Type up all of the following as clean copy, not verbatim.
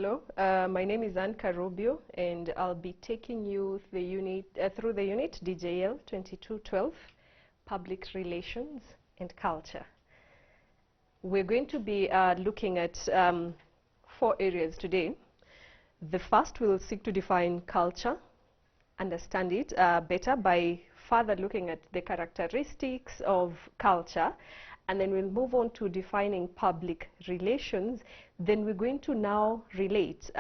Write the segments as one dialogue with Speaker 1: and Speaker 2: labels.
Speaker 1: Hello, my name is Anne Karobio, and I'll be taking you through the unit DJL2212, Public Relations and Culture. We're going to be looking at 4 areas today. The first, we'll seek to define culture, understand it better by further looking at the characteristics of culture, and then we'll move on to defining public relations. Then we're going to now relate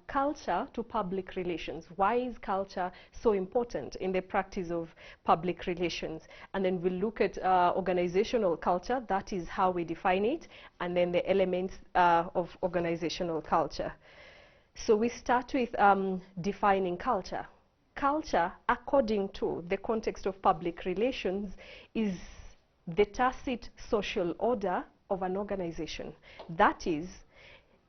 Speaker 1: culture to public relations. Why is culture so important in the practice of public relations? And then we'll look at organizational culture, that is how we define it, and then the elements of organizational culture. So we start with defining culture. Culture, according to the context of public relations, is the tacit social order of an organization. That is,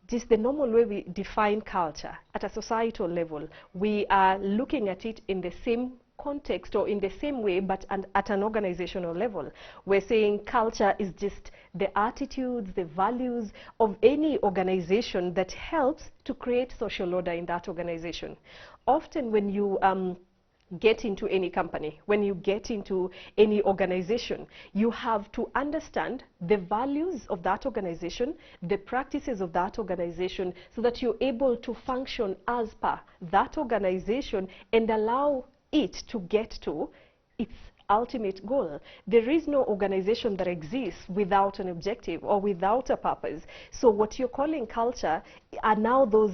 Speaker 1: just the normal way we define culture at a societal level. We are looking at it in the same context or in the same way, but at an organizational level. We're saying culture is just the attitudes, the values of any organization that helps to create social order in that organization. Often when you get into any company, when you get into any organization, you have to understand the values of that organization, the practices of that organization, so that you're able to function as per that organization and allow it to get to its ultimate goal. There is no organization that exists without an objective or without a purpose. So what you're calling culture are now those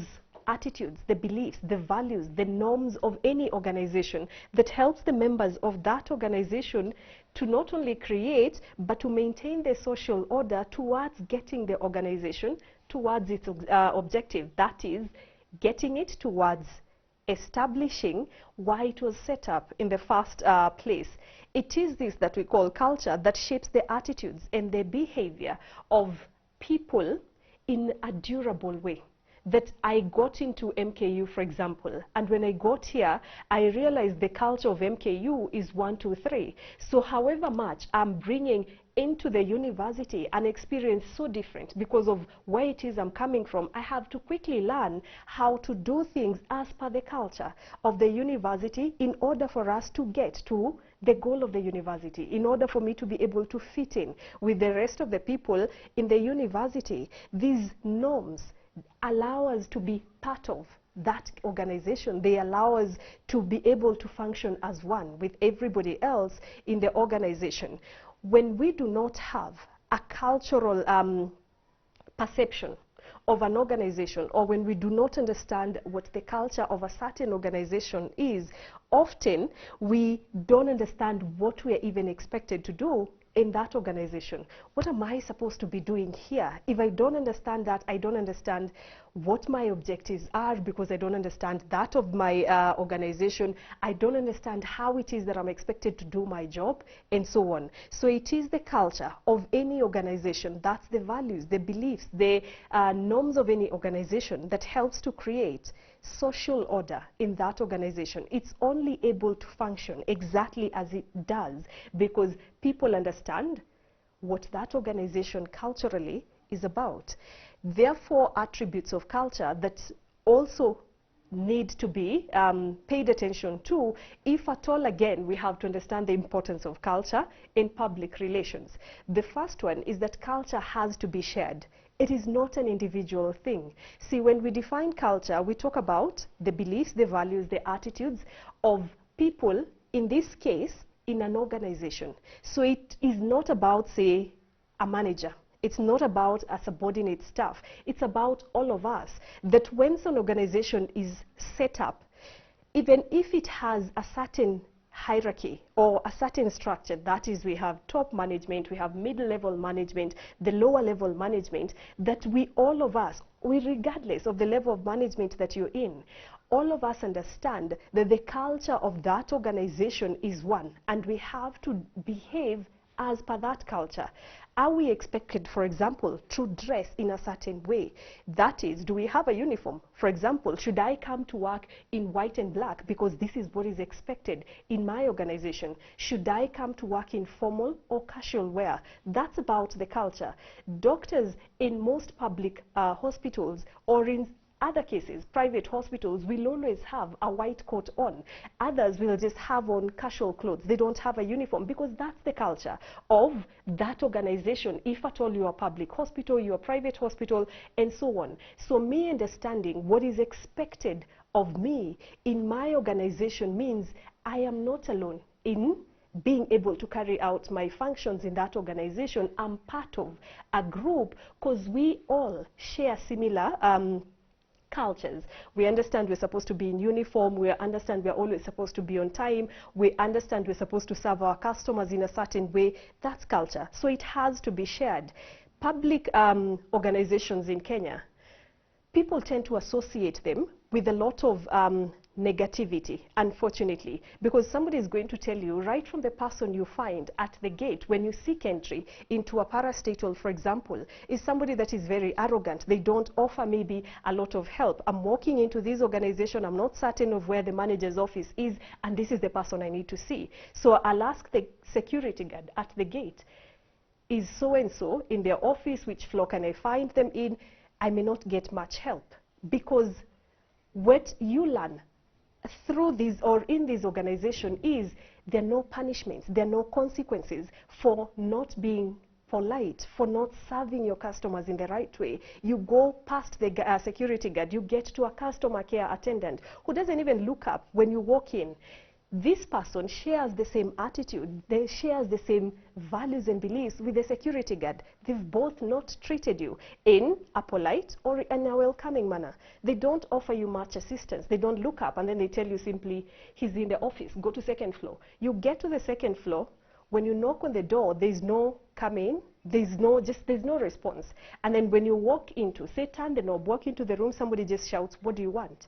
Speaker 1: attitudes, the beliefs, the values, the norms of any organization that helps the members of that organization to not only create, but to maintain the social order towards getting the organization towards its objective. That is, getting it towards establishing why it was set up in the first place. It is this that we call culture that shapes the attitudes and the behavior of people in a durable way. That I got into MKU, for example, and when I got here, I realized the culture of MKU is 1, 2, 3. So however much I'm bringing into the university an experience so different because of where it is I'm coming from, I have to quickly learn how to do things as per the culture of the university in order for us to get to the goal of the university, in order for me to be able to fit in with the rest of the people in the university. These norms allow us to be part of that organization. They allow us to be able to function as one with everybody else in the organization. When we do not have a cultural perception of an organization, or when we do not understand what the culture of a certain organization is, often we don't understand what we are even expected to do in that organization. What am I supposed to be doing here? If I don't understand that, I don't understand what my objectives are, because I don't understand that of my organization. I don't understand how it is that I'm expected to do my job, and so on. So it is the culture of any organization, that's the values, the beliefs, the norms of any organization that helps to create social order in that organization. It's only able to function exactly as it does because people understand what that organization culturally is about. Therefore, attributes of culture that also need to be paid attention to, if at all, again, we have to understand the importance of culture in public relations. The first one is that culture has to be shared. It is not an individual thing. See, when we define culture, we talk about the beliefs, the values, the attitudes of people, in this case, in an organization. So it is not about, say, a manager. It's not about a subordinate staff. It's about all of us. That when an organization is set up, even if it has a certain hierarchy or a certain structure, that is, we have top management, we have middle-level management, the lower-level management, that we, all of us, regardless of the level of management that you're in, all of us understand that the culture of that organization is one, and we have to behave as per that culture. Are we expected, for example, to dress in a certain way? That is, do we have a uniform? For example, should I come to work in white and black because this is what is expected in my organization? Should I come to work in formal or casual wear? That's about the culture. Doctors in most public hospitals or in Other cases, private hospitals will always have a white coat on. Others will just have on casual clothes. They don't have a uniform because that's the culture of that organization. If at all you are a public hospital, you are a private hospital, and so on. So me understanding what is expected of me in my organization means I am not alone in being able to carry out my functions in that organization. I'm part of a group because we all share similar cultures. We understand we're supposed to be in uniform. We understand we're always supposed to be on time. We understand we're supposed to serve our customers in a certain way. That's culture. So it has to be shared. Public organizations in Kenya, people tend to associate them with a lot of negativity, unfortunately, because somebody is going to tell you right from the person you find at the gate when you seek entry into a parastatal, for example, is somebody that is very arrogant. They don't offer maybe a lot of help. I'm walking into this organization, I'm not certain of where the manager's office is, and this is the person I need to see. So I'll ask the security guard at the gate, is so-and-so in their office, which floor can I find them in? I may not get much help, because what you learn through this or in this organization is there are no punishments, there are no consequences for not being polite, for not serving your customers in the right way. You go past the security guard, you get to a customer care attendant who doesn't even look up when you walk in. This person shares the same attitude, they share the same values and beliefs with the security guard. They've both not treated you in a polite or in a welcoming manner. They don't offer you much assistance. They don't look up and then they tell you simply, he's in the office, go to second floor. You get to the second floor, when you knock on the door, there's no come in, there's no response. And then when you walk into, say turn the knob, walk into the room, somebody just shouts, what do you want?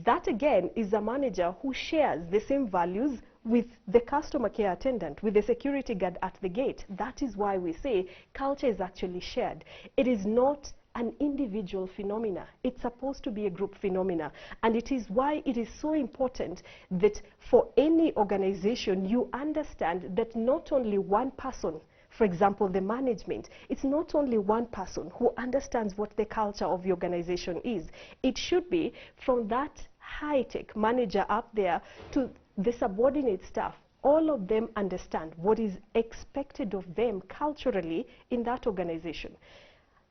Speaker 1: That again is a manager who shares the same values with the customer care attendant, with the security guard at the gate. That is why we say culture is actually shared. It is not an individual phenomena. It's supposed to be a group phenomena. And it is why it is so important that for any organization you understand that not only one person, for example, the management, it's not only one person who understands what the culture of the organization is. It should be from that high-tech manager up there to the subordinate staff. All of them understand what is expected of them culturally in that organization.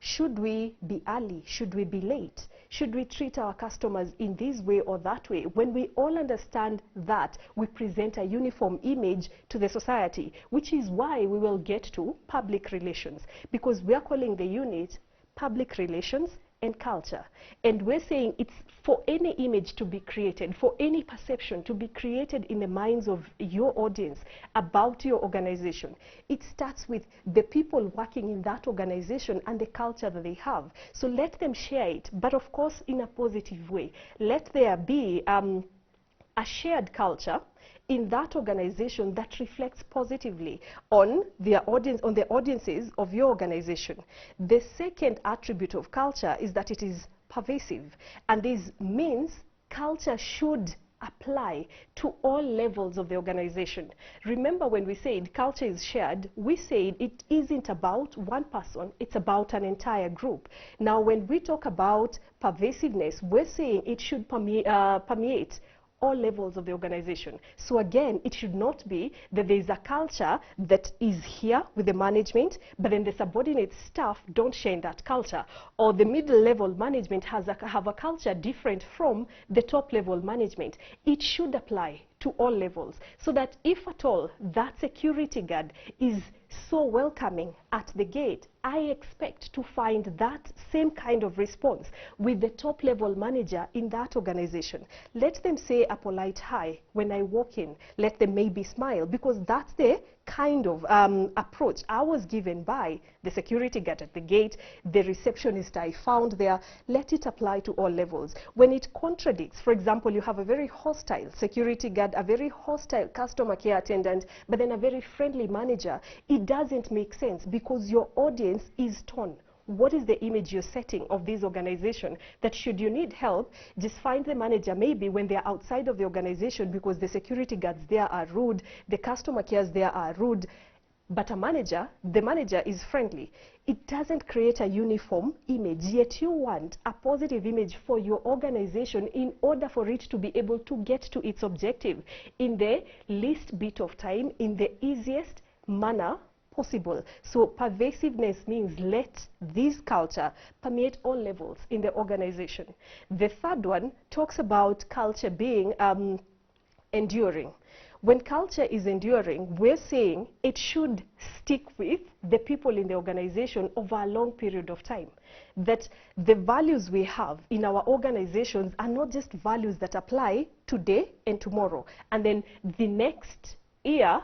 Speaker 1: Should we be early? Should we be late? Should we treat our customers in this way or that way? When we all understand that, we present a uniform image to the society, which is why we will get to public relations, because we are calling the unit public relations and culture. And we're saying it's for any image to be created, for any perception to be created in the minds of your audience about your organization. It starts with the people working in that organization and the culture that they have. So let them share it, but of course in a positive way. Let there be a shared culture in that organization that reflects positively on their audience, on the audiences of your organization. The second attribute of culture is that it is pervasive, and this means culture should apply to all levels of the organization. Remember, when we said culture is shared, we said it isn't about one person, it's about an entire group. Now, when we talk about pervasiveness, we're saying it should permeate all levels of the organization. So again, it should not be that there is a culture that is here with the management, but then the subordinate staff don't share in that culture, or the middle level management have a culture different from the top level management. It should apply to all levels, so that if at all that security guard is so welcoming at the gate, I expect to find that same kind of response with the top level manager in that organization. Let them say a polite hi when I walk in. Let them maybe smile, because that's the kind of approach I was given by the security guard at the gate, the receptionist I found there. Let it apply to all levels. When it contradicts, for example, you have a very hostile security guard, a very hostile customer care attendant, but then a very friendly manager, it doesn't make sense, because your audience is torn. What is the image you're setting of this organization? That should you need help, just find the manager maybe when they're outside of the organization, because the security guards there are rude, the customer cares there are rude. but the manager is friendly. It doesn't create a uniform image, yet you want a positive image for your organization in order for it to be able to get to its objective in the least bit of time, in the easiest manner possible. So pervasiveness means let this culture permeate all levels in the organization. The third one talks about culture being enduring. When culture is enduring, we're saying it should stick with the people in the organization over a long period of time. That the values we have in our organizations are not just values that apply today and tomorrow, and then the next year,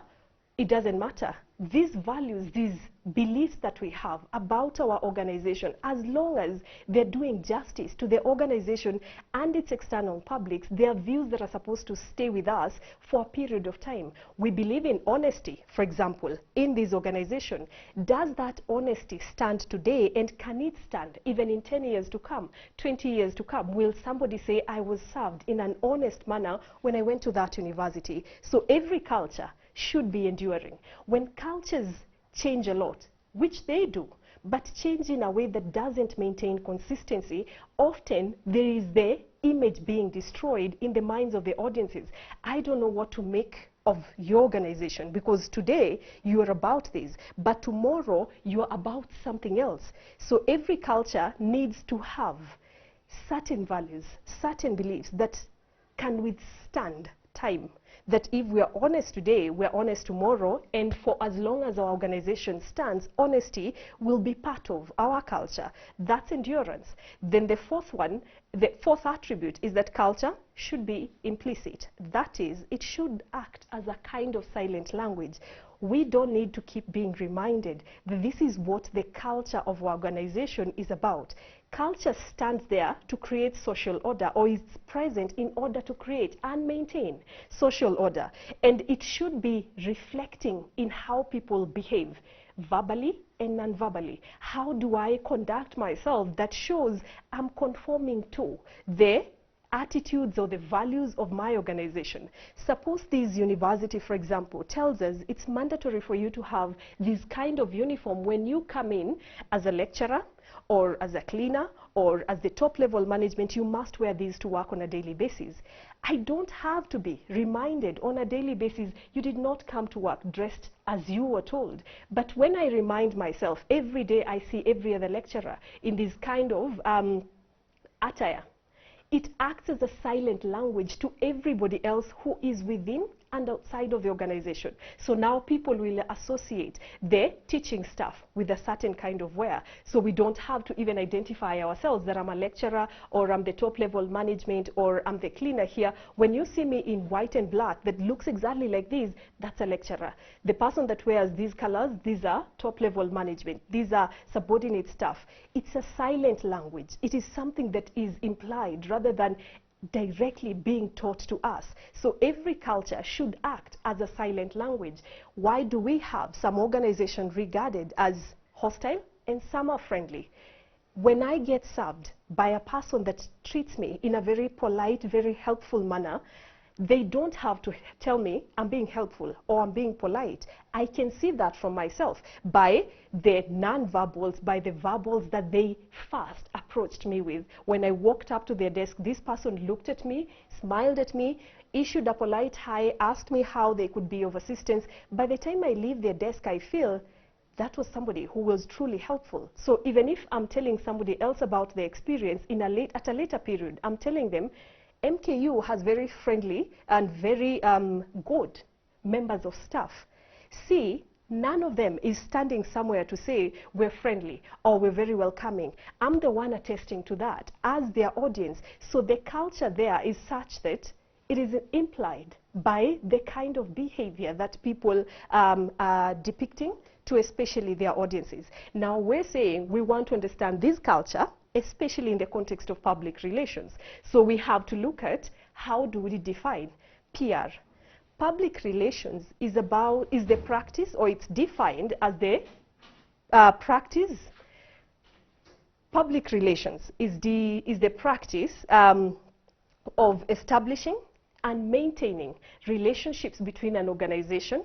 Speaker 1: it doesn't matter. These values, these beliefs that we have about our organization, as long as they're doing justice to the organization and its external publics, they are views that are supposed to stay with us for a period of time. We believe in honesty, for example, in this organization. Does that honesty stand today, and can it stand even in 10 years to come, 20 years to come? Will somebody say, I was served in an honest manner when I went to that university? So every culture should be enduring. When cultures change a lot, which they do, but change in a way that doesn't maintain consistency, often there is the image being destroyed in the minds of the audiences. I don't know what to make of your organization, because today you are about this, but tomorrow you are about something else. So every culture needs to have certain values, certain beliefs that can withstand time. That if we are honest today, we are honest tomorrow, and for as long as our organization stands, honesty will be part of our culture. That's endurance. Then the fourth one, the fourth attribute is that culture should be implicit. That is, it should act as a kind of silent language. We don't need to keep being reminded that this is what the culture of our organization is about. Culture stands there to create social order, or is present in order to create and maintain social order. And it should be reflecting in how people behave, verbally and non-verbally. How do I conduct myself that shows I'm conforming to the attitudes or the values of my organization? Suppose this university, for example, tells us it's mandatory for you to have this kind of uniform when you come in as a lecturer, or as a cleaner, or as the top level management. You must wear these to work on a daily basis. I don't have to be reminded on a daily basis, you did not come to work dressed as you were told. But when I remind myself, every day I see every other lecturer in this kind of attire, it acts as a silent language to everybody else who is within and outside of the organization. So now people will associate the teaching staff with a certain kind of wear. So we don't have to even identify ourselves that I'm a lecturer, or I'm the top level management, or I'm the cleaner here. When you see me in white and black that looks exactly like this, that's a lecturer. The person that wears these colors, these are top level management. These are subordinate staff. It's a silent language. It is something that is implied rather than directly being taught to us. So every culture should act as a silent language. Why do we have some organizations regarded as hostile and some are friendly? When I get served by a person that treats me in a very polite, very helpful manner, they don't have to tell me I'm being helpful or I'm being polite. I can see that from myself by the non-verbals, by the verbals that they first approached me with. When I walked up to their desk, this person looked at me, smiled at me, issued a polite hi, asked me how they could be of assistance. By the time I leave their desk, I feel that was somebody who was truly helpful. So even if I'm telling somebody else about the experience at a later period, I'm telling them, MKU has very friendly and very good members of staff. See, none of them is standing somewhere to say we're friendly or we're very welcoming. I'm the one attesting to that as their audience. So the culture there is such that it is implied by the kind of behavior that people are depicting to especially their audiences. Now we're saying we want to understand this culture, especially in the context of public relations. So we have to look at how do we define PR. Public relations is the practice, or it's defined as the practice. Public relations is the practice of establishing and maintaining relationships between an organization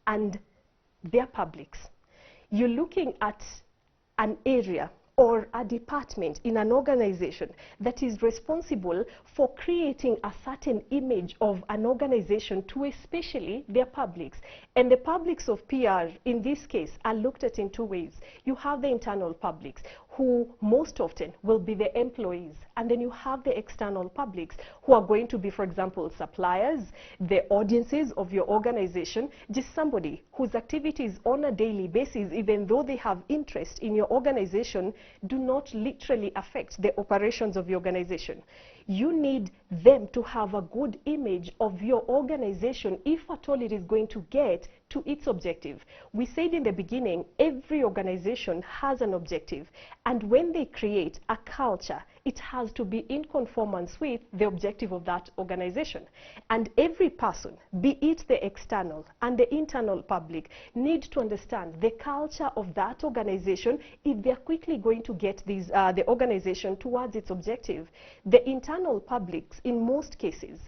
Speaker 1: and their publics. You're looking at an area or a department in an organization that is responsible for creating a certain image of an organization to especially their publics. And the publics of PR, in this case, are looked at in two ways. You have the internal publics, who most often will be the employees. And then you have the external publics, who are going to be, for example, suppliers, the audiences of your organization, just somebody whose activities on a daily basis, even though they have interest in your organization, do not literally affect the operations of your organization. You need them to have a good image of your organization if at all it is going to get to its objective. We said in the beginning, every organization has an objective, and when they create a culture, it has to be in conformance with the objective of that organization. And every person, be it the external and the internal public, need to understand the culture of that organization if they're quickly going to get the organization towards its objective. The internal publics, in most cases,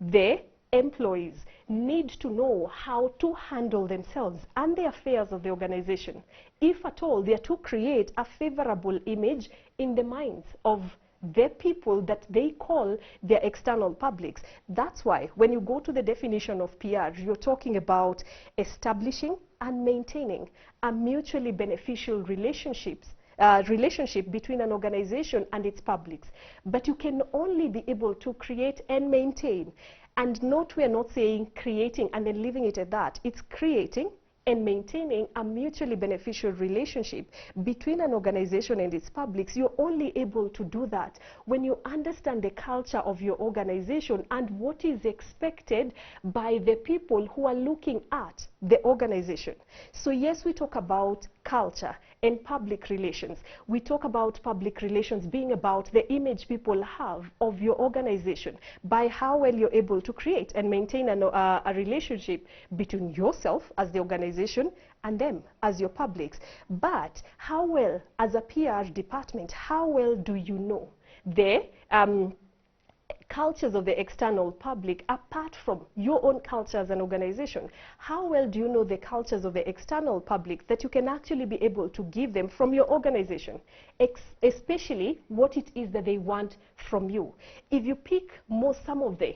Speaker 1: the employees need to know how to handle themselves and the affairs of the organization, if at all they are to create a favorable image in the minds of the people that they call their external publics. That's why when you go to the definition of PR, you're talking about establishing and maintaining a mutually beneficial relationship between an organization and its publics. But you can only be able to create and maintain. And note, we are not saying creating and then leaving it at that. It's creating and maintaining a mutually beneficial relationship between an organization and its publics. You're only able to do that when you understand the culture of your organization and what is expected by the people who are looking at the organization. So yes, we talk about culture and public relations. We talk about public relations being about the image people have of your organization, by how well you're able to create and maintain a relationship between yourself as the organization and them as your publics. But how well, as a PR department, how well do you know the cultures of the external public apart from your own culture as an organization? How well do you know the cultures of the external public that you can actually be able to give them from your organization, especially what it is that they want from you? If you pick some of the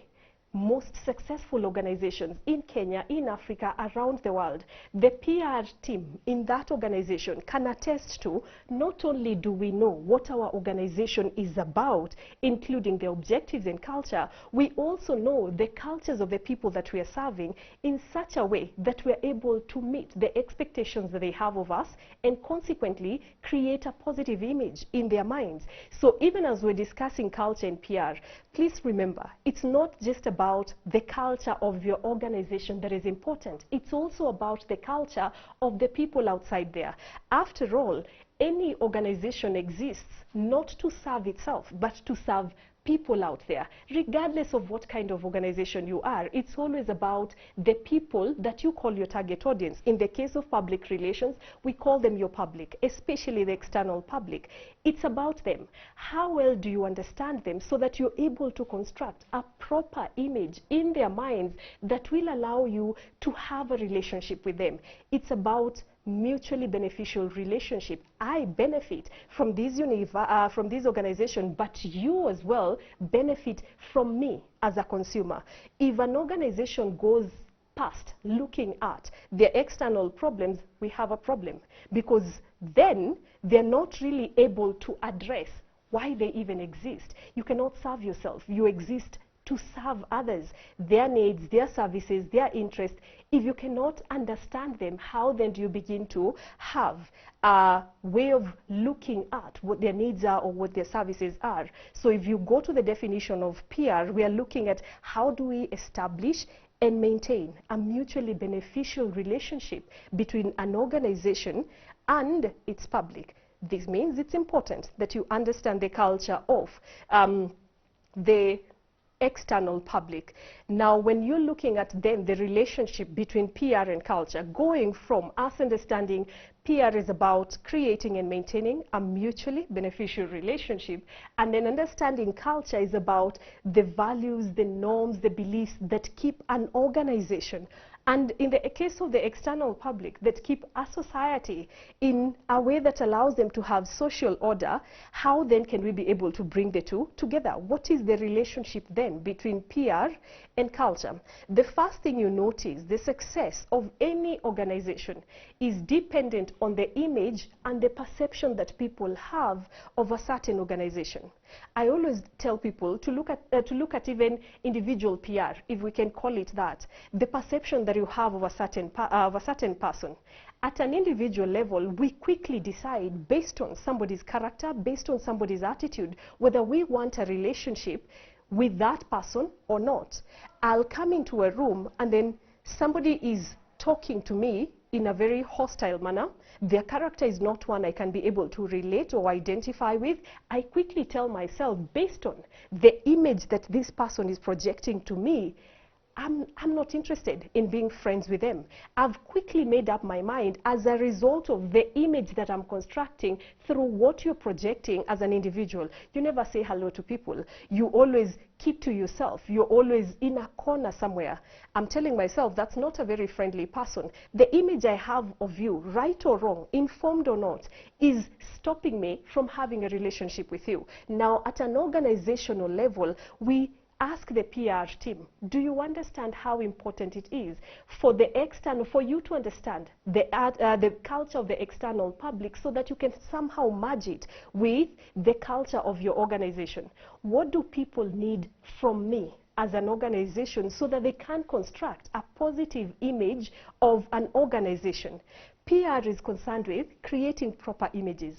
Speaker 1: most successful organizations in Kenya, in Africa, around the world, the PR team in that organization can attest to, not only do we know what our organization is about, including the objectives and culture, we also know the cultures of the people that we are serving in such a way that we are able to meet the expectations that they have of us and consequently create a positive image in their minds. So even as we're discussing culture and PR, please remember, it's not just about the culture of your organization that is important. It's also about the culture of the people outside there. After all, any organization exists not to serve itself, but to serve people out there. Regardless of what kind of organization you are, it's always about the people that you call your target audience. In the case of public relations, we call them your public, especially the external public. It's about them. How well do you understand them so that you're able to construct a proper image in their minds that will allow you to have a relationship with them? It's about mutually beneficial relationship. I benefit from this organization, but you as well benefit from me as a consumer. If an organization goes past looking at their external problems, we have a problem, because then they're not really able to address why they even exist. You cannot serve yourself. You exist to serve others, their needs, their services, their interests. If you cannot understand them, how then do you begin to have a way of looking at what their needs are or what their services are? So if you go to the definition of PR, we are looking at how do we establish and maintain a mutually beneficial relationship between an organization and its public. This means it's important that you understand the culture of the external public. Now, when you're looking at then the relationship between PR and culture, going from us understanding PR is about creating and maintaining a mutually beneficial relationship, and then understanding culture is about the values, the norms, the beliefs that keep an organization And in the case of the external public that keep a society in a way that allows them to have social order, how then can we be able to bring the two together? What is the relationship then between PR and culture? The first thing you notice, the success of any organization is dependent on the image and the perception that people have of a certain organization. I always tell people to look at even individual PR, if we can call it that, the perception that you have of a certain person. At an individual level, we quickly decide based on somebody's character, based on somebody's attitude, whether we want a relationship with that person or not. I'll come into a room and then somebody is talking to me in a very hostile manner. Their character is not one I can be able to relate or identify with. I quickly tell myself, based on the image that this person is projecting to me, I'm not interested in being friends with them. I've quickly made up my mind as a result of the image that I'm constructing through what you're projecting as an individual. You never say hello to people. You always keep to yourself. You're always in a corner somewhere. I'm telling myself that's not a very friendly person. The image I have of you, right or wrong, informed or not, is stopping me from having a relationship with you. Now, at an organizational level, we ask the PR team, do you understand how important it is for the external, for you to understand the culture of the external public so that you can somehow merge it with the culture of your organization? What do people need from me as an organization so that they can construct a positive image of an organization? PR is concerned with creating proper images.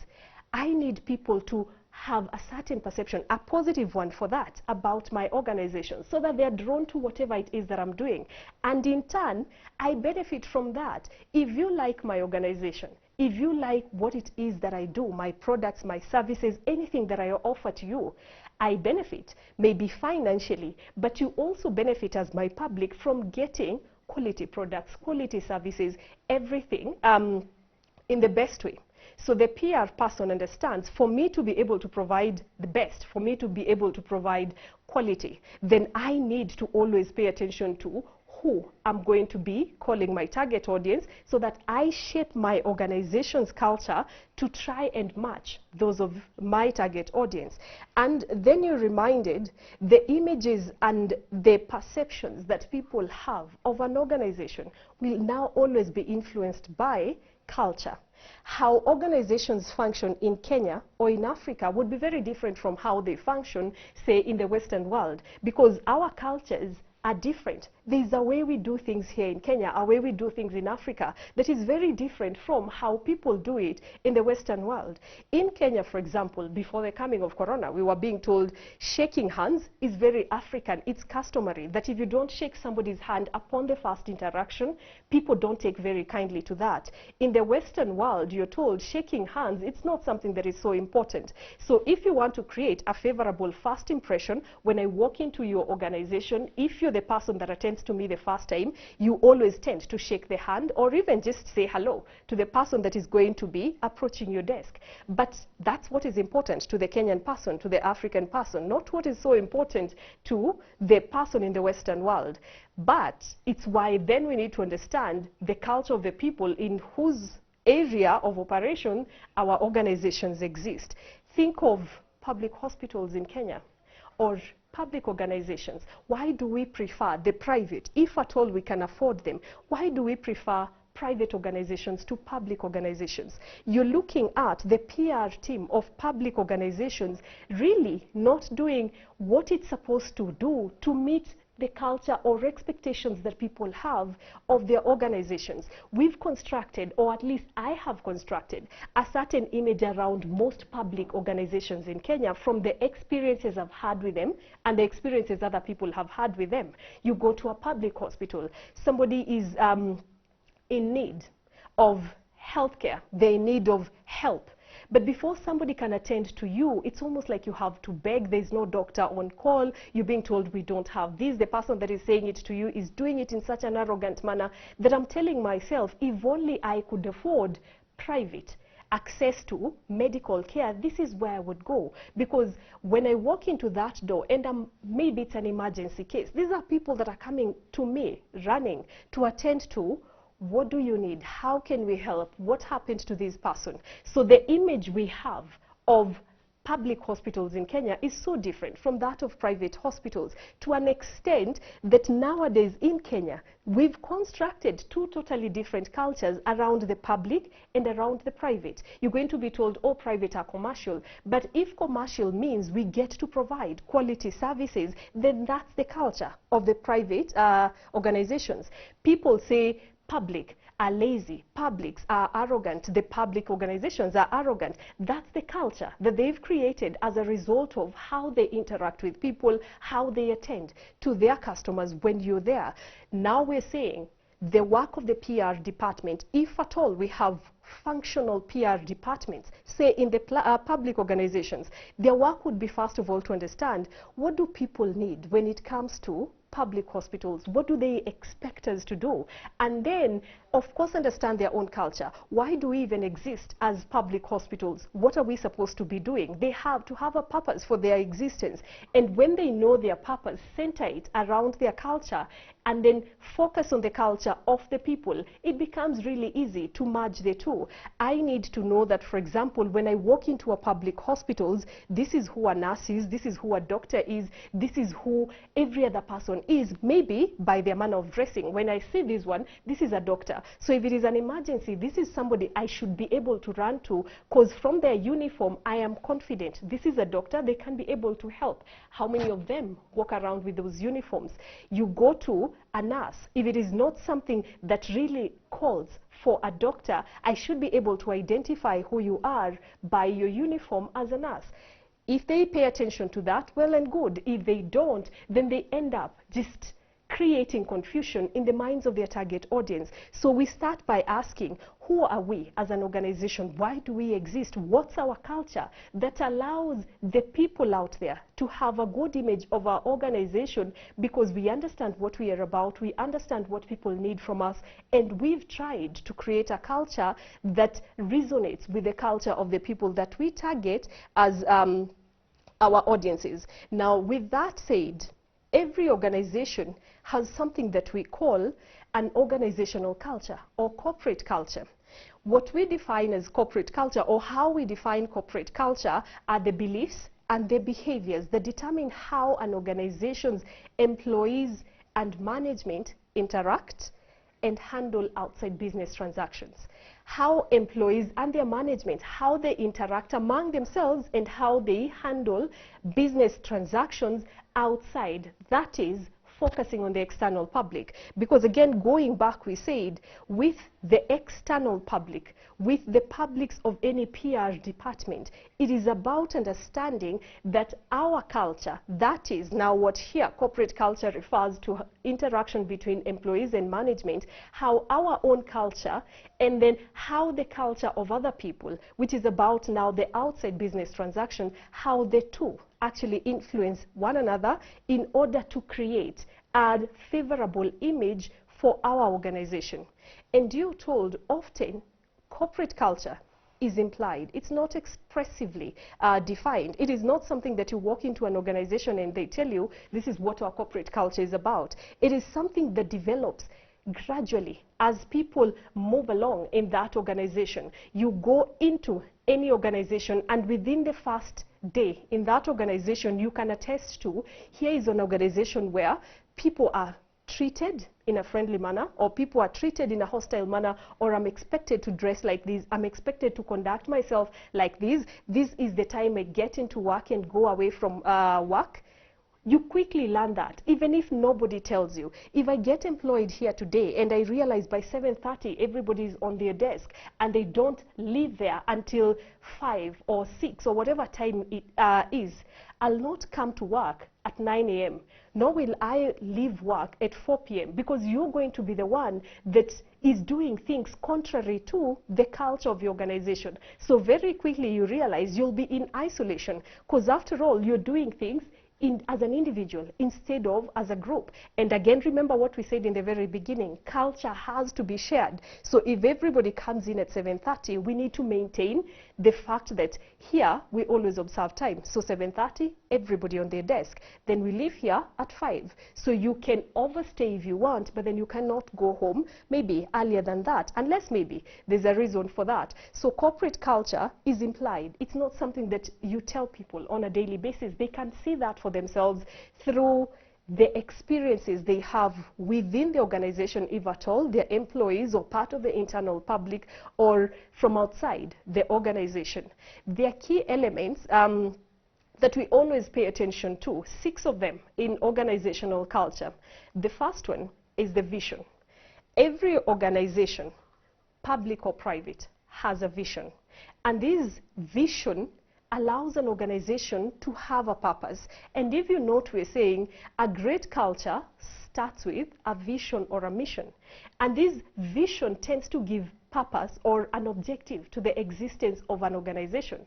Speaker 1: I need people to have a certain perception, a positive one for that, about my organization, so that they're drawn to whatever it is that I'm doing. And in turn, I benefit from that. If you like my organization, if you like what it is that I do, my products, my services, anything that I offer to you, I benefit, maybe financially, but you also benefit as my public from getting quality products, quality services, everything in the best way. So the PR person understands, for me to be able to provide the best, for me to be able to provide quality, then I need to always pay attention to who I'm going to be calling my target audience so that I shape my organization's culture to try and match those of my target audience. And then you're reminded the images and the perceptions that people have of an organization will now always be influenced by culture. How organizations function in Kenya or in Africa would be very different from how they function, say, in the Western world, because our cultures are different. There's a way we do things here in Kenya, a way we do things in Africa that is very different from how people do it in the Western world. In Kenya, for example, before the coming of Corona, we were being told shaking hands is very African. It's customary that if you don't shake somebody's hand upon the first interaction, people don't take very kindly to that. In the Western world, you're told shaking hands, it's not something that is so important. So if you want to create a favorable first impression, when I walk into your organization, if you're the person that attends to me the first time, you always tend to shake the hand or even just say hello to the person that is going to be approaching your desk. But that's what is important to the Kenyan person, to the African person, not what is so important to the person in the Western world. But it's why then we need to understand the culture of the people in whose area of operation our organizations exist. Think of public hospitals in Kenya or public organizations. Why do we prefer the private, if at all we can afford them? Why do we prefer private organizations to public organizations? You're looking at the PR team of public organizations really not doing what it's supposed to do to meet the culture or expectations that people have of their organizations. We've constructed, or at least I have constructed, a certain image around most public organizations in Kenya from the experiences I've had with them and the experiences other people have had with them. You go to a public hospital, somebody is in need of healthcare, they're in need of help. But before somebody can attend to you, it's almost like you have to beg. There's no doctor on call. You're being told we don't have this. The person that is saying it to you is doing it in such an arrogant manner that I'm telling myself, if only I could afford private, access to medical care, this is where I would go. Because when I walk into that door and maybe it's an emergency case, these are people that are coming to me, running to attend to, what do you need? How can we help? What happened to this person? So the image we have of public hospitals in Kenya is so different from that of private hospitals, to an extent that nowadays in Kenya, we've constructed two totally different cultures around the public and around the private. You're going to be told, oh, private are commercial. But if commercial means we get to provide quality services, then that's the culture of the private organizations. People say public are lazy, publics are arrogant, the public organizations are arrogant. That's the culture that they've created as a result of how they interact with people, how they attend to their customers when you're there. Now we're saying the work of the PR department, if at all we have functional PR departments, say in the public organizations, their work would be first of all to understand, what do people need when it comes to public hospitals? What do they expect us to do? And then, of course, understand their own culture. Why do we even exist as public hospitals? What are we supposed to be doing? They have to have a purpose for their existence. And when they know their purpose, center it around their culture, and then focus on the culture of the people, it becomes really easy to merge the two. I need to know that, for example, when I walk into a public hospitals, this is who a nurse is, this is who a doctor is, this is who every other person is, maybe by their manner of dressing. When I see this one, this is a doctor. So if it is an emergency, this is somebody I should be able to run to, because from their uniform, I am confident this is a doctor, they can be able to help. How many of them walk around with those uniforms? You go to a nurse, if it is not something that really calls for a doctor, I should be able to identify who you are by your uniform as a nurse. If they pay attention to that, well and good. If they don't, then they end up just creating confusion in the minds of their target audience. So we start by asking, who are we as an organization? Why do we exist? What's our culture that allows the people out there to have a good image of our organization, because we understand what we are about, we understand what people need from us, and we've tried to create a culture that resonates with the culture of the people that we target as our audiences. Now, with that said, every organization has something that we call an organizational culture or corporate culture. What we define as corporate culture, or how we define corporate culture, are the beliefs and the behaviors that determine how an organization's employees and management interact and handle outside business transactions. How employees and their management, how they interact among themselves, and how they handle business transactions outside, that is, focusing on the external public. Because again, going back, we said, with the external public, with the publics of any PR department, it is about understanding that our culture, that is now what here corporate culture refers to, interaction between employees and management, how our own culture and then how the culture of other people, which is about now the outside business transaction, how the two actually influence one another in order to create a favorable image for our organization. And you're told often corporate culture is implied. It's not expressively defined. It is not something that you walk into an organization and they tell you this is what our corporate culture is about. It is something that develops gradually as people move along in that organization. You go into any organization, and within the first day in that organization, you can attest to, here is an organization where people are treated in a friendly manner, or people are treated in a hostile manner, or I'm expected to dress like this, I'm expected to conduct myself like this. This is the time I get into work and go away from work. You quickly learn that, even if nobody tells you. If I get employed here today and I realize by 7:30 everybody's on their desk and they don't leave there until 5 or 6 or whatever time it is, I'll not come to work at 9 a.m. nor will I leave work at 4 p.m. because you're going to be the one that is doing things contrary to the culture of the organization. So very quickly you realize you'll be in isolation, because after all, you're doing things as an individual instead of as a group. And again, remember what we said in the very beginning, culture has to be shared. So if everybody comes in at 7:30, we need to maintain the fact that here we always observe time. So 7:30, everybody on their desk. Then we leave here at 5. So you can overstay if you want, but then you cannot go home maybe earlier than that, unless maybe there's a reason for that. So corporate culture is implied. It's not something that you tell people on a daily basis. They can see that for themselves through the experiences they have within the organization, if at all, their employees or part of the internal public or from outside the organization. There are key elements that we always pay attention to, 6 of them in organizational culture. The first one is the vision. Every organization, public or private, has a vision. And this vision allows an organization to have a purpose. And if you note, we're saying a great culture starts with a vision or a mission. And this vision tends to give purpose or an objective to the existence of an organization.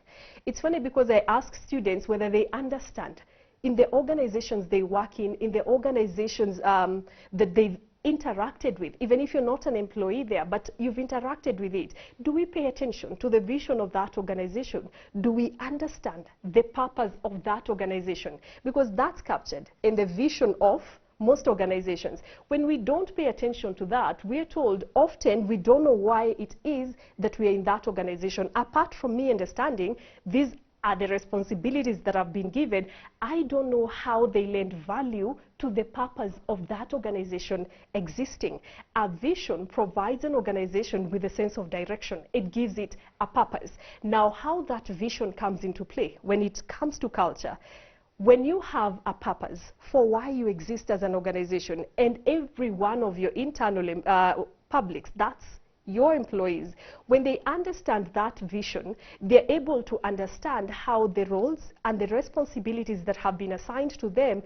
Speaker 1: It's funny because I ask students whether they understand in the organizations they work in the organizations that they've interacted with, even if you're not an employee there, but you've interacted with it, do we pay attention to the vision of that organization? Do we understand the purpose of that organization? Because that's captured in the vision of most organizations. When we don't pay attention to that, we're told often we don't know why it is that we're in that organization. Apart from me understanding these are the responsibilities that have been given, I don't know how they lend value to the purpose of that organization existing. A vision provides an organization with a sense of direction. It gives it a purpose. Now, how that vision comes into play when it comes to culture, when you have a purpose for why you exist as an organization, and every one of your internal publics, that's your employees, when they understand that vision, they're able to understand how the roles and the responsibilities that have been assigned to them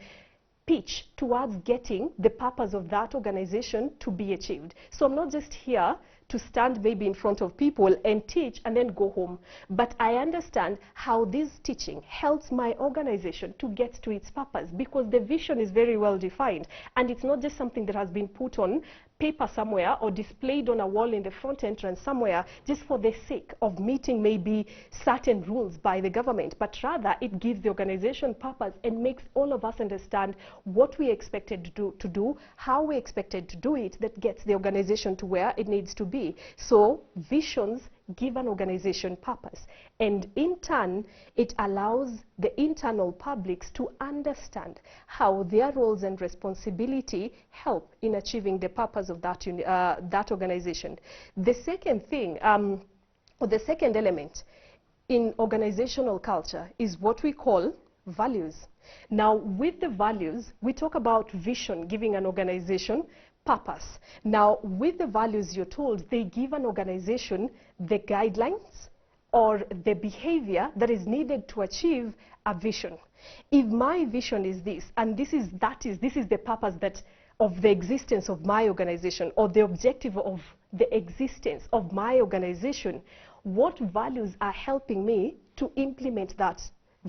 Speaker 1: pitch towards getting the purpose of that organization to be achieved. So I'm not just here to stand maybe in front of people and teach and then go home, but I understand how this teaching helps my organization to get to its purpose, because the vision is very well defined and it's not just something that has been put on paper somewhere or displayed on a wall in the front entrance somewhere just for the sake of meeting maybe certain rules by the government, but rather it gives the organization purpose and makes all of us understand what we expected to do, how we expected to do it, that gets the organization to where it needs to be. So visions give an organization purpose, and in turn it allows the internal publics to understand how their roles and responsibility help in achieving the purpose of that that organization. The second thing, or the second element in organizational culture is what we call values. Now, with the values, we talk about vision giving an organization purpose. Now, with the values, you're told they give an organization the guidelines or the behavior that is needed to achieve a vision. If my vision is this, and this is the purpose that of the existence of my organization, or the objective of the existence of my organization, what values are helping me to implement that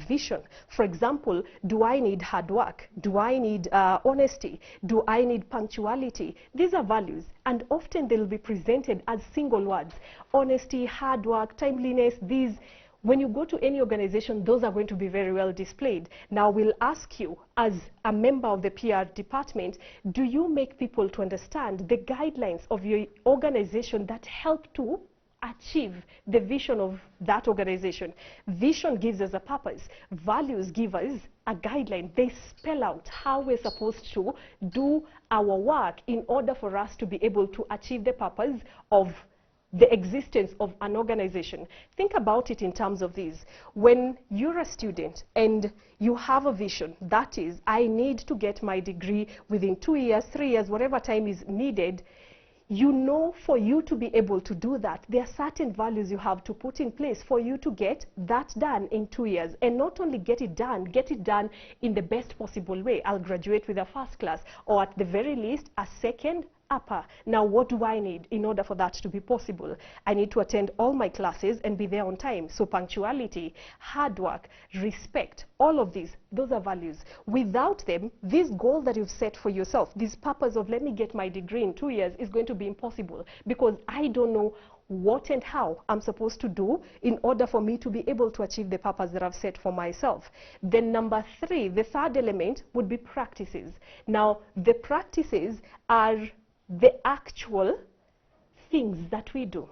Speaker 1: vision? For example, do I need hard work? Do I need honesty? Do I need punctuality? These are values, and often they'll be presented as single words. Honesty, hard work, timeliness, these. When you go to any organization, those are going to be very well displayed. Now, we'll ask you, as a member of the PR department, do you make people to understand the guidelines of your organization that help to achieve the vision of that organization? Vision gives us a purpose. Values give us a guideline. They spell out how we're supposed to do our work in order for us to be able to achieve the purpose of the existence of an organization. Think about it in terms of these. When you're a student and you have a vision, that is, I need to get my degree within 2 years, 3 years, whatever time is needed, you know, for you to be able to do that, there are certain values you have to put in place for you to get that done in 2 years. And not only get it done in the best possible way. I'll graduate with a first class, or at the very least, a second, upper. Now, what do I need in order for that to be possible? I need to attend all my classes and be there on time. So punctuality, hard work, respect, all of these, those are values. Without them, this goal that you've set for yourself, this purpose of let me get my degree in 2 years is going to be impossible, because I don't know what and how I'm supposed to do in order for me to be able to achieve the purpose that I've set for myself. Then number 3, the third element would be practices. Now, the practices are the actual things that we do.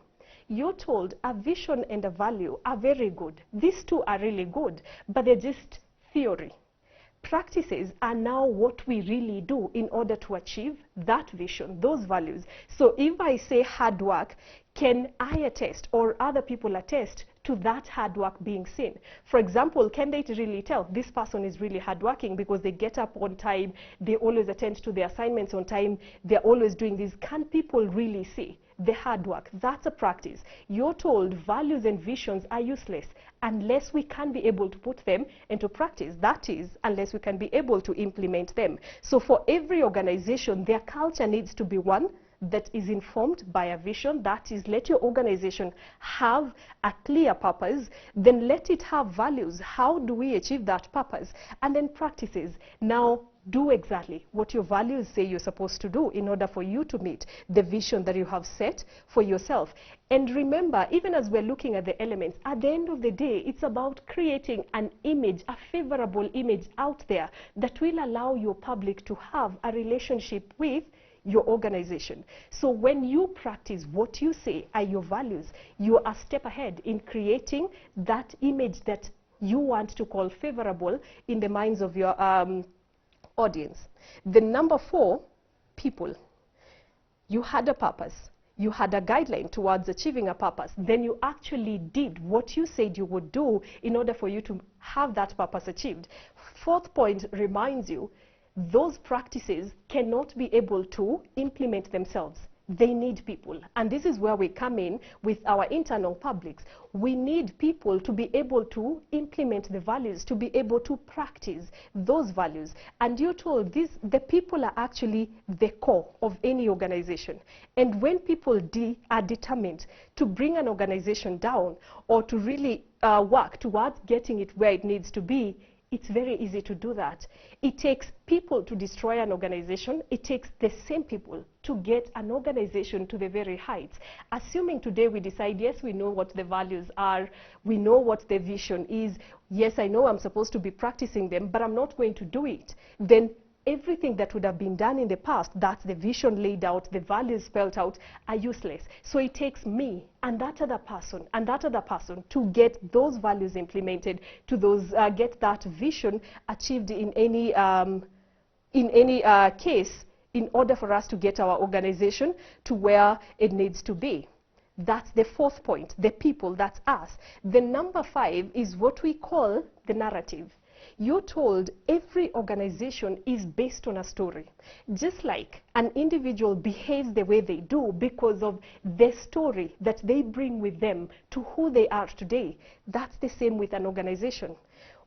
Speaker 1: You're told a vision and a value are very good. These two are really good, but they're just theory. Practices are now what we really do in order to achieve that vision, those values. So if I say hard work, can I attest or other people attest to that hard work being seen? For example, can they really tell this person is really hardworking because they get up on time, they always attend to their assignments on time, they're always doing this? Can people really see the hard work? That's a practice. You're told values and visions are useless unless we can be able to put them into practice. That is, unless we can be able to implement them. So for every organization, their culture needs to be one that is informed by a vision. That is, let your organization have a clear purpose, then let it have values. How do we achieve that purpose? And then practices. Now, do exactly what your values say you're supposed to do in order for you to meet the vision that you have set for yourself. And remember, even as we're looking at the elements, at the end of the day, it's about creating an image, a favorable image out there that will allow your public to have a relationship with your organization. So when you practice what you say are your values, you are a step ahead in creating that image that you want to call favorable in the minds of your audience. The number 4, people. You had a purpose. You had a guideline towards achieving a purpose. Then you actually did what you said you would do in order for you to have that purpose achieved. 4th point reminds you those practices cannot be able to implement themselves. They need people. And this is where we come in with our internal publics. We need people to be able to implement the values, to be able to practice those values. And you're told the people are actually the core of any organization. And when people are determined to bring an organization down or to really work towards getting it where it needs to be, it's very easy to do that. It takes people to destroy an organization. It takes the same people to get an organization to the very heights. Assuming today we decide, yes, we know what the values are, we know what the vision is, yes, I know I'm supposed to be practicing them, but I'm not going to do it, then everything that would have been done in the past, that's the vision laid out, the values spelled out, are useless. So it takes me and that other person to get those values implemented, to get that vision achieved in any case, in order for us to get our organization to where it needs to be. That's the 4th point, the people, that's us. The number 5 is what we call the narrative. You're told every organization is based on a story. Just like an individual behaves the way they do because of the story that they bring with them to who they are today, that's the same with an organization.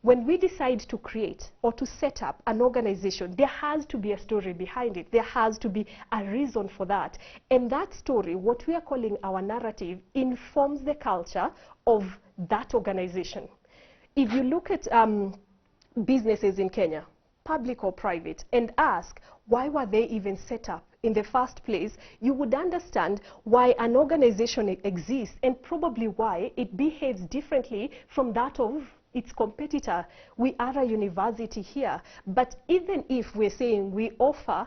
Speaker 1: When we decide to create or to set up an organization, there has to be a story behind it. There has to be a reason for that. And that story, what we are calling our narrative, informs the culture of that organization. If you look at businesses in Kenya, public or private, and ask why were they even set up in the first place, you would understand why an organization exists and probably why it behaves differently from that of its competitor. We are a university here, but even if we're saying we offer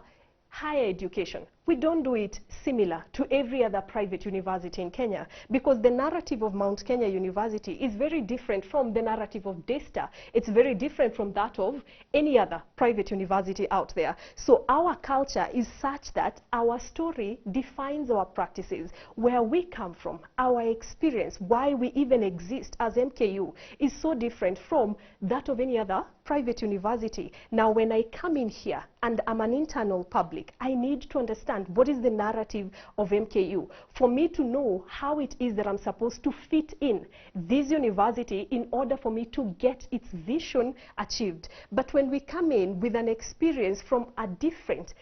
Speaker 1: higher education, we don't do it similar to every other private university in Kenya, because the narrative of Mount Kenya University is very different from the narrative of DStv. It's very different from that of any other private university out there. So our culture is such that our story defines our practices, where we come from, our experience, why we even exist as MKU is so different from that of any other private university. Now, when I come in here and I'm an internal public, I need to understand understand what is the narrative of MKU, for me to know how it is that I'm supposed to fit in this university in order for me to get its vision achieved. But when we come in with an experience from a different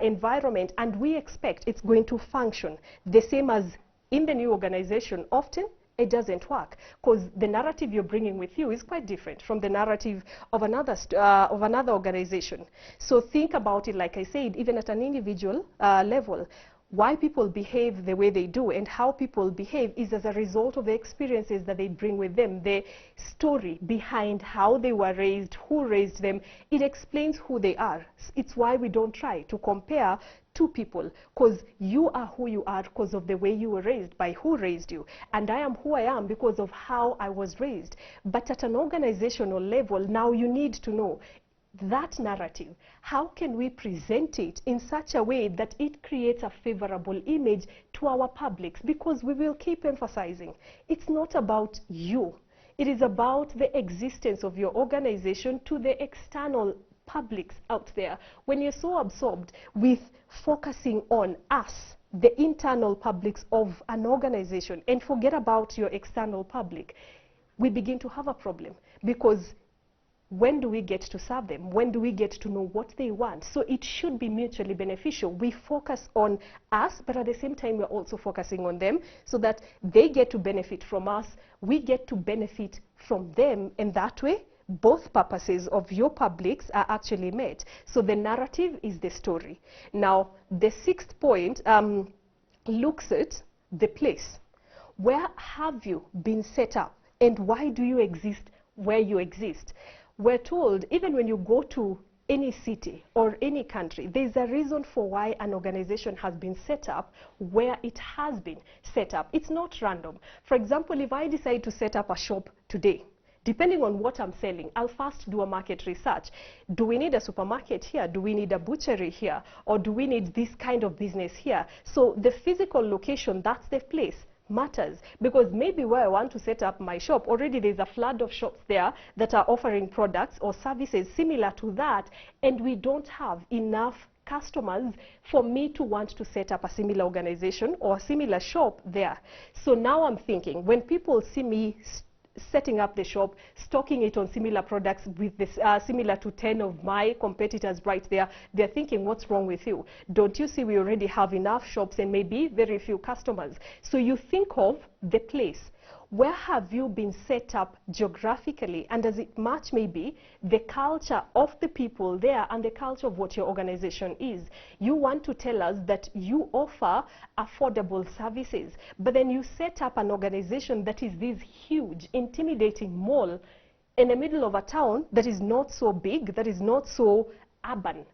Speaker 1: environment and we expect it's going to function the same as in the new organization, often it doesn't work, because the narrative you're bringing with you is quite different from the narrative of another organization. So think about it, like I said, even at an individual level. Why people behave the way they do and how people behave is as a result of the experiences that they bring with them, the story behind how they were raised, who raised them. It explains who they are. It's why we don't try to compare two people, because you are who you are because of the way you were raised, by who raised you, and I am who I am because of how I was raised. But at an organizational level, now you need to know that narrative. How can we present it in such a way that it creates a favorable image to our publics? Because we will keep emphasizing, it's not about you. It is about the existence of your organization to the external publics out there. When you're so absorbed with focusing on us, the internal publics of an organization, and forget about your external public, we begin to have a problem, because when do we get to serve them? When do we get to know what they want? So it should be mutually beneficial. We focus on us, but at the same time, we're also focusing on them so that they get to benefit from us, we get to benefit from them, and that way, both purposes of your publics are actually met. So the narrative is the story. Now, the sixth point looks at the place. Where have you been set up, and why do you exist where you exist? We're told, even when you go to any city or any country, there's a reason for why an organization has been set up where it has been set up. It's not random. For example, if I decide to set up a shop today, depending on what I'm selling, I'll first do a market research. Do we need a supermarket here? Do we need a butchery here? Or do we need this kind of business here? So the physical location, that's the place, matters, because maybe where I want to set up my shop, already there's a flood of shops there that are offering products or services similar to that, and we don't have enough customers for me to want to set up a similar organization or a similar shop there. So now I'm thinking, when people see me setting up the shop, stocking it on similar products with this similar to 10 of my competitors right there, they're thinking, what's wrong with you? Don't you see we already have enough shops and maybe very few customers? So you think of the place. Where have you been set up geographically, and does it match maybe the culture of the people there and the culture of what your organization is? You want to tell us that you offer affordable services, but then you set up an organization that is this huge, intimidating mall in the middle of a town that is not so big, that is not so urban.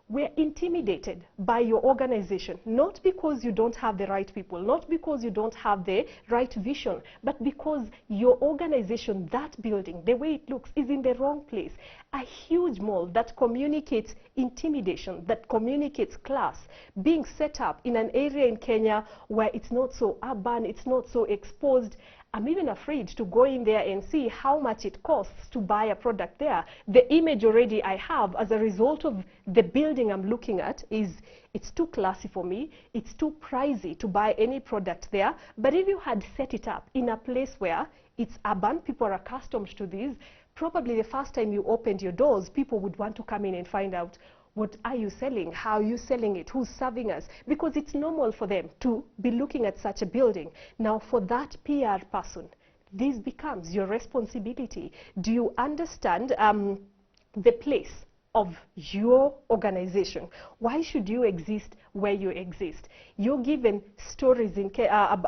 Speaker 1: We're intimidated by your organization, not because you don't have the right people, not because you don't have the right vision, but because your organization, that building, the way it looks, is in the wrong place. A huge mall that communicates intimidation, that communicates class, being set up in an area in Kenya where it's not so urban, it's not so exposed. I'm even afraid to go in there and see how much it costs to buy a product there. The image already I have as a result of the building I'm looking at is, it's too classy for me, it's too pricey to buy any product there. But if you had set it up in a place where it's urban, people are accustomed to this, probably the first time you opened your doors, people would want to come in and find out, what are you selling? How are you selling it? Who's serving us? Because it's normal for them to be looking at such a building. Now, for that PR person, this becomes your responsibility. Do you understand the place of your organization? Why should you exist where you exist? You're given stories in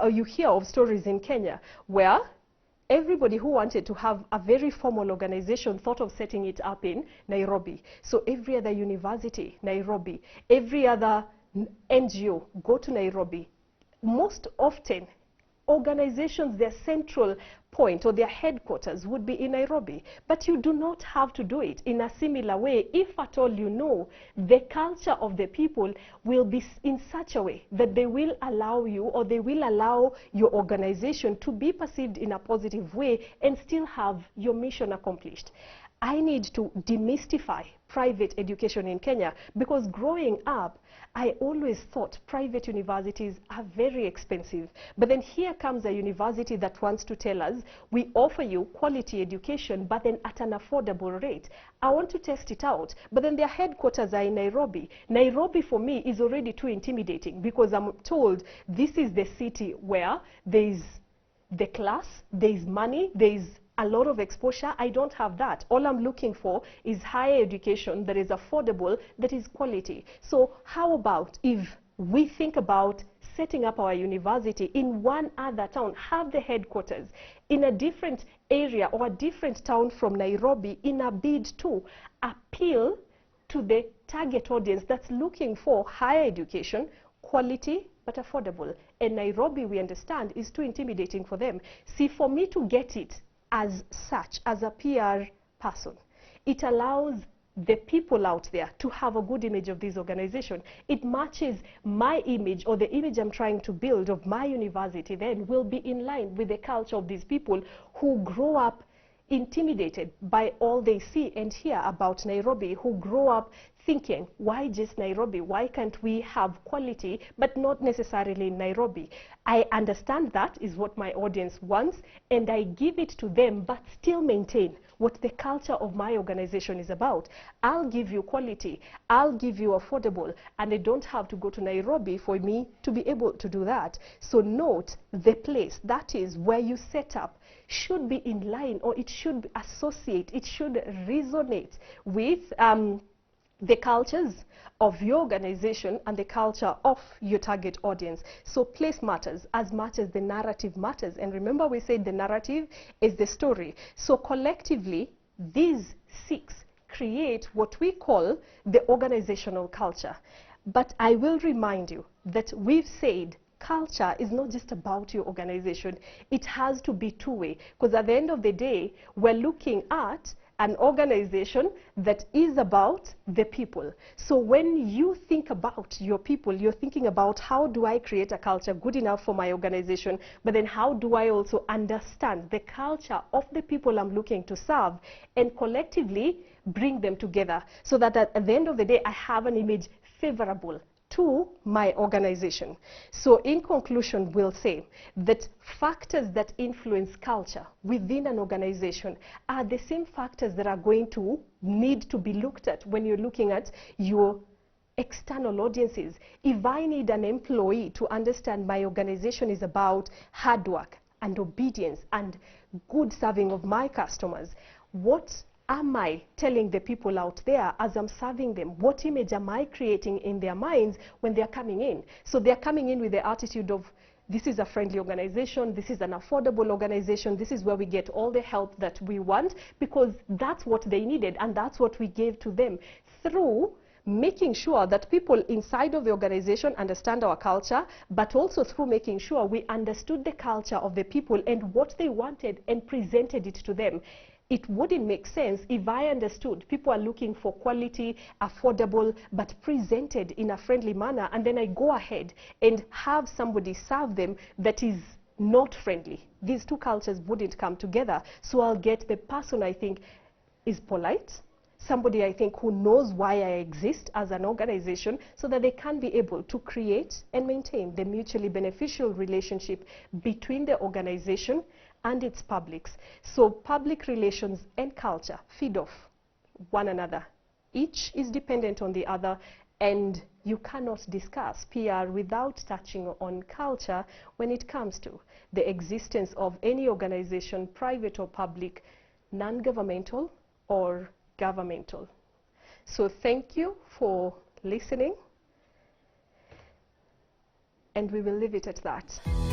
Speaker 1: you hear of stories in Kenya where everybody who wanted to have a very formal organization thought of setting it up in Nairobi. So every other university, Nairobi. Every other NGO, go to Nairobi. Most often, organizations, their central point or their headquarters would be in Nairobi. But you do not have to do it in a similar way if at all you know the culture of the people will be in such a way that they will allow you, or they will allow your organization to be perceived in a positive way and still have your mission accomplished. I need to demystify private education in Kenya, because growing up, I always thought private universities are very expensive. But then here comes a university that wants to tell us, we offer you quality education, but then at an affordable rate. I want to test it out, but then their headquarters are in Nairobi. Nairobi for me is already too intimidating, because I'm told this is the city where there is the class, there is money, there is a lot of exposure. I don't have that. All I'm looking for is higher education that is affordable, that is quality. So how about if we think about setting up our university in one other town, have the headquarters in a different area or a different town from Nairobi, in a bid to appeal to the target audience that's looking for higher education, quality, but affordable. And Nairobi, we understand, is too intimidating for them. See, for me to get it as such, as a PR person, it allows the people out there to have a good image of this organization. It matches my image, or the image I'm trying to build of my university then will be in line with the culture of these people who grow up intimidated by all they see and hear about Nairobi, who grow up thinking, why just Nairobi? Why can't we have quality, but not necessarily in Nairobi? I understand that is what my audience wants, and I give it to them, but still maintain what the culture of my organization is about. I'll give you quality, I'll give you affordable, and I don't have to go to Nairobi for me to be able to do that. So note the place, that is where you set up, should be in line, or it should associate, it should resonate with the cultures of your organization and the culture of your target audience. So place matters as much as the narrative matters. And remember, we said the narrative is the story. So collectively, these 6 create what we call the organizational culture. But I will remind you that we've said culture is not just about your organization. It has to be two-way, because at the end of the day, we're looking at an organization that is about the people. So when you think about your people, you're thinking about, how do I create a culture good enough for my organization, but then how do I also understand the culture of the people I'm looking to serve, and collectively bring them together, so that at the end of the day, I have an image favorable to my organization. So in conclusion, we'll say that factors that influence culture within an organization are the same factors that are going to need to be looked at when you're looking at your external audiences. If I need an employee to understand my organization is about hard work and obedience and good serving of my customers, what am I telling the people out there as I'm serving them? What image am I creating in their minds when they're coming in? So they're coming in with the attitude of, this is a friendly organization, this is an affordable organization, this is where we get all the help that we want, because that's what they needed and that's what we gave to them, through making sure that people inside of the organization understand our culture, but also through making sure we understood the culture of the people and what they wanted and presented it to them. It wouldn't make sense if I understood people are looking for quality, affordable, but presented in a friendly manner, and then I go ahead and have somebody serve them that is not friendly. These two cultures wouldn't come together. So I'll get the person I think is polite, somebody I think who knows why I exist as an organization, so that they can be able to create and maintain the mutually beneficial relationship between the organization and its publics. So public relations and culture feed off one another. Each is dependent on the other, and you cannot discuss PR without touching on culture when it comes to the existence of any organization, private or public, non-governmental or governmental. So thank you for listening, and we will leave it at that.